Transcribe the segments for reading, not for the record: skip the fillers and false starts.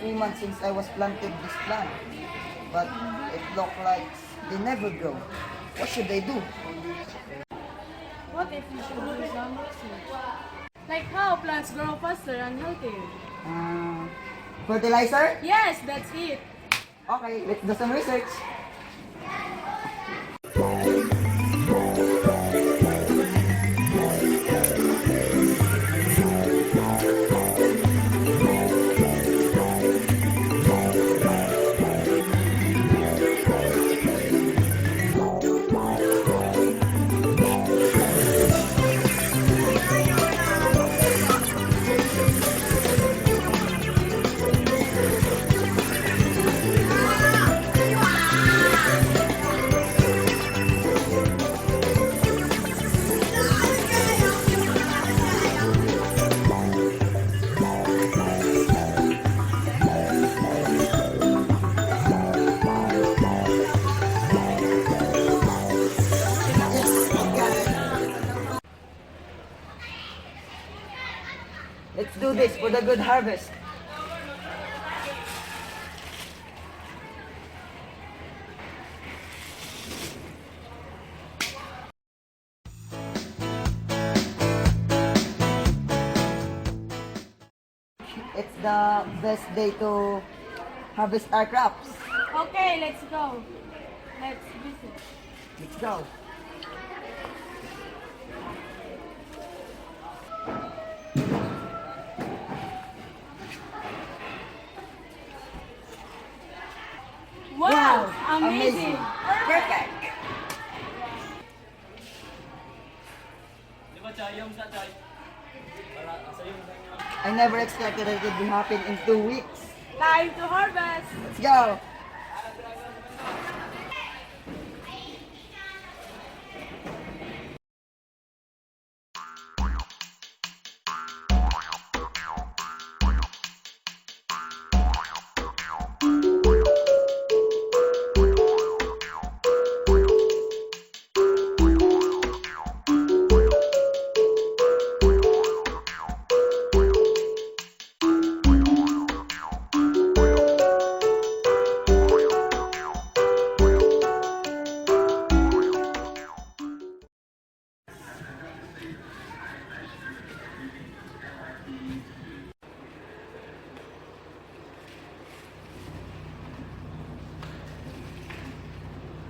3 months since I was planted this plant. But it looked like they never grow. What should I do? What if you should do some research? Like how plants grow faster and healthier? Fertilizer? Yes, that's it. Okay, let's do some research. Let's do this for the good harvest. It's the best day to harvest our crops. Okay, let's go. Let's visit. Let's go. Wow, amazing. Perfect. I never expected it would be happen in 2 weeks. Time to harvest. Let's go.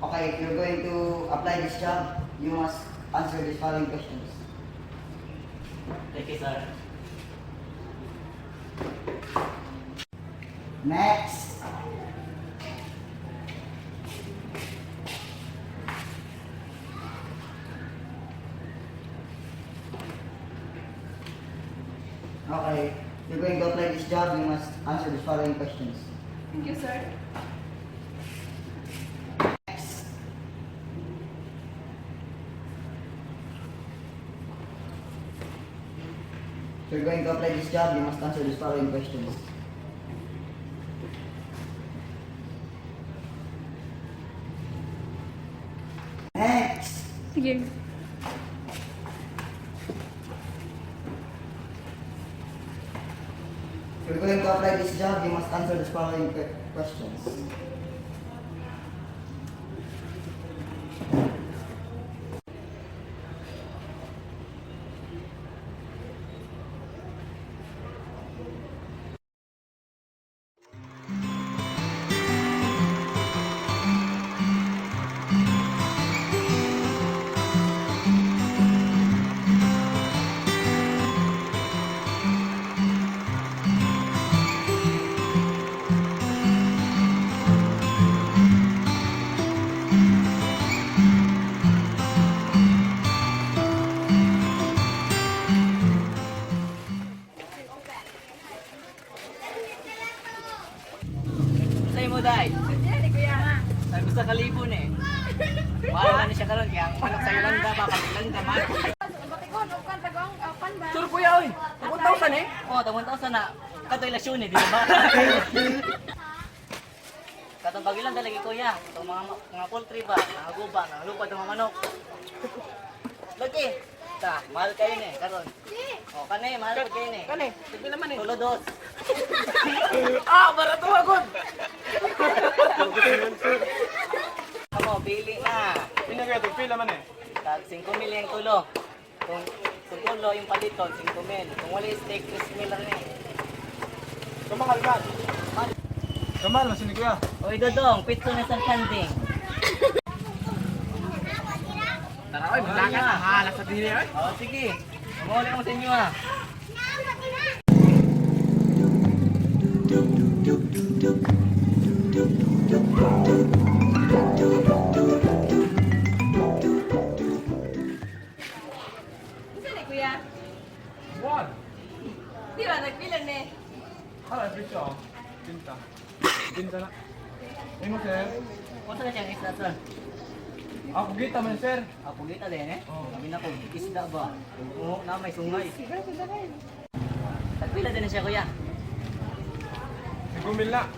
Okay, if you're going to apply this job, you must answer these following questions. Thank you, sir. Next. Okay, if you're going to apply this job, you must answer these following questions. Thank you, sir. Next. If you're going to apply this job, you must answer these following questions. Next. Sige. If you're going to apply this job, you must answer these following questions. Sa'yo mo, Day. Hindi, kuya nga. Sabi ko sa kalibon eh. Wala na siya karon kaya ang manok sa ilang da, papalilang da man. Batikon, ukan, tagang, pan ba? Sure kuya, oy. 1,000 eh. Oo, 1,000 na. Katoy lasyon eh, di ba? Katong pagilan talaga kuya. Itong mga poultry ba, mga guba, mga lupad ng mga manok. Lagi. Ta, mahal kayo ni, karon. O, kanay, mahal pa kayo ni. Kani, sige naman eh. Tulo dos. Barato agad! Ako, pili na. Pila kaya ito? Pila man eh. Tag 5 mil yung tulo. Kung tulo yung paliton, 5 mil. Kung wala steak, 3 mil lang eh. Kamahal ka. Kamahal man sini kuya. Oy, Dodong, pito na sa kanding. Tara, oy, maglakas na. Halas sa dili, oy. Oh, sige. Umuuli mo sa inyo ah. Saan ni kuya? One. Di ba, nagpilan eh. Hala, pizza. Pinta. Pinta na. Ay mo, sir. Kung saan na siyang isda, sir? Ako gita man, sir. Ako kita din eh. Oo. Sabi na ko, isda ba? Oo, na may sungay. Tagpila din na siya, kuya. 5 mil na.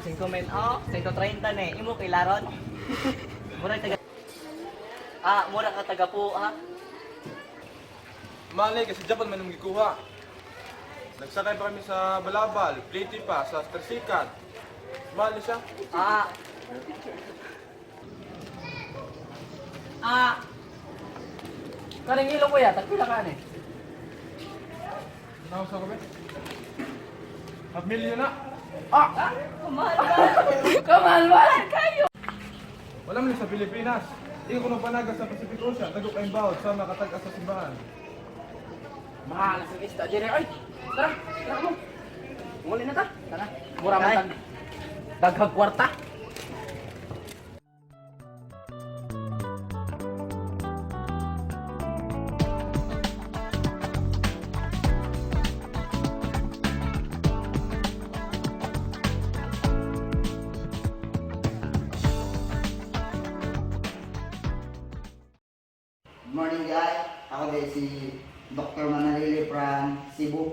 5 mil. Oh, 130 na eh. Imo kay Laron. Mura taga... mura ka taga po, ha? Malay, kasi Japan man nung gikuha. Nagsakay pa kami sa Balabal, Pliti pa, sa Tersikat. Malay siya. Karing ilo kuya, tagpila ka eh. Naus ako ba? Half million na. Kamalwalan kayo! Wala man sa Pilipinas. Di ko nung panaga sa Pacific Ocean, tago kayong bawat sa makatag sa simbahan. Mahal sa isda, Jerry. Ay, tara, tara mo. Umuli na ta. Tara. Mura man tag. Daghag kwarta. Good morning guys. Ako din si Dr. Manalili from Cebu.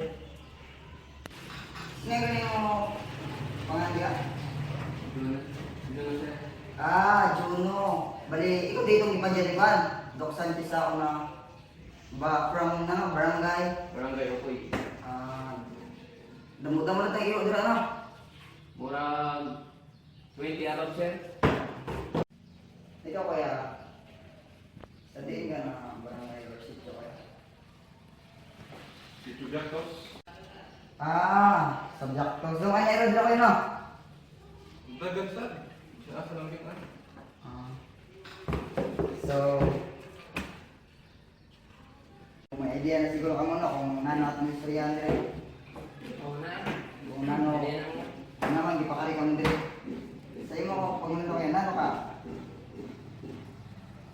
Ngayon yung pangalan ka? Juno. Bali, ikaw dito ng Ipanjariban. Doc Sanchez ako na from barangay. Barangay Okoy. Damo-damo na tayo iyo dira na. Murag 20 araw, sir. Ikaw kaya sa diin ka na barangay or sitio kaya? Si Tubiatos. Subject to. So, ano yung kayo no? Dagan sa. Siya asa lang kita. So, may idea na siguro ka muna kung nano at may istorya nila. Oo na. Kung nano, kung naman, di pa kari kami din. Sa imo, pag nano kayo, nano ka?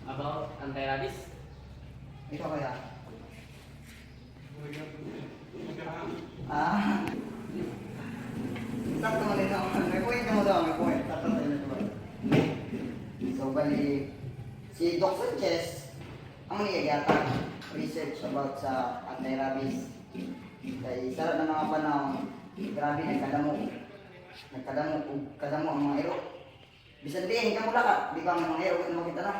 About anti-rabies. Ikaw kaya? Sakto mo din ako. May point ka mo daw, may point. Sakto mo din ako. So, bali, si Doc Sanchez, ang nagagata, research about sa anti-rabies. Kaya sarap ng mga panahon, grabe nagkadamo. Nagkadamo ang mga iro. Bisan din, ka mula ka, di ba ang mga iro, ano kita na?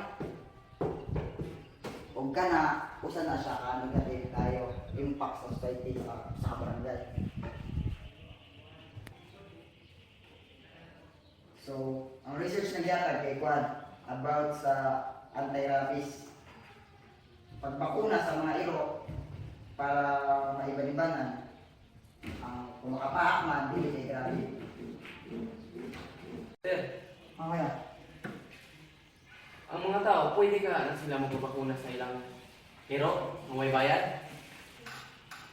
Huwag ka na, usa na siya ka, negative tayo, impact sa society sa barangay. So, ang research na giyatag kay Kwan about sa anti-rabies. Pagbakuna sa mga iro para maiban-ibanan, kung makapaak man, dili kay grabe. Sir, Mamaya. ang mga tao, pwede ka na sila magpapakuna sa ilang hero, may bayad?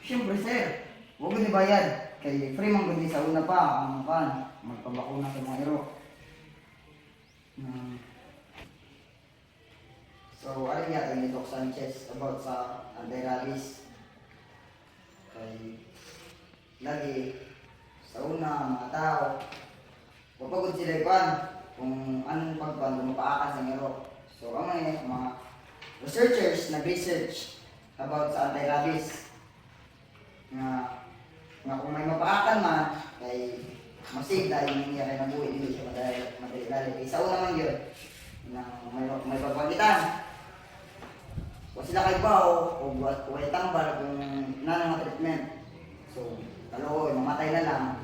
Siyempre sir, huwag ni bayad. Kay free man kundi sa una pa ang magpabakuna sa mga iro. So, ano yata ni Doc Sanchez about sa anti-rabies? Kay lagi sa una mga tao, papagod sila ipan kung anong pagpang mapaakas ng iro. So, mga researchers nag-research about sa anti-rabies. Nga kung may mapaakan man, kay masig dahil yung nangyari na buhay, hindi siya madali-dali. Kaya sa una man yun, na may pagpagitan. Kung sila kay bao, o may tambal kung nanang treatment. So, talo, mamatay na lang.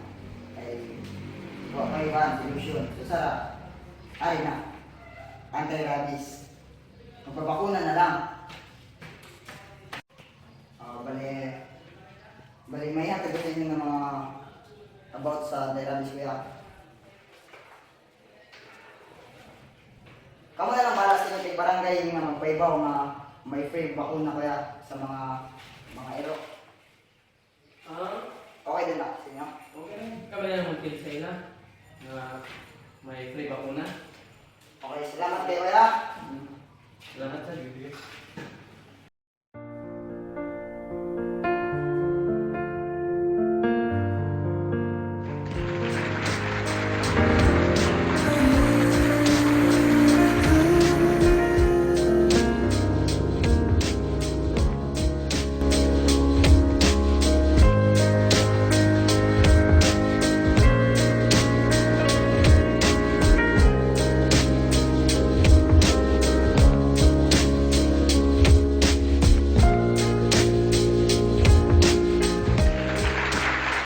Bali, may hatag sa inyo ng mga about sa diabetes kuya. Kamu na lang para sa inyo kay barangay nga magpaibaw nga may free bakuna kuya sa mga ero. Okay din na sa inyo. Okay lang. Kami na naman sa ila na may free bakuna. Okay, salamat kayo kuya. Salamat sa video.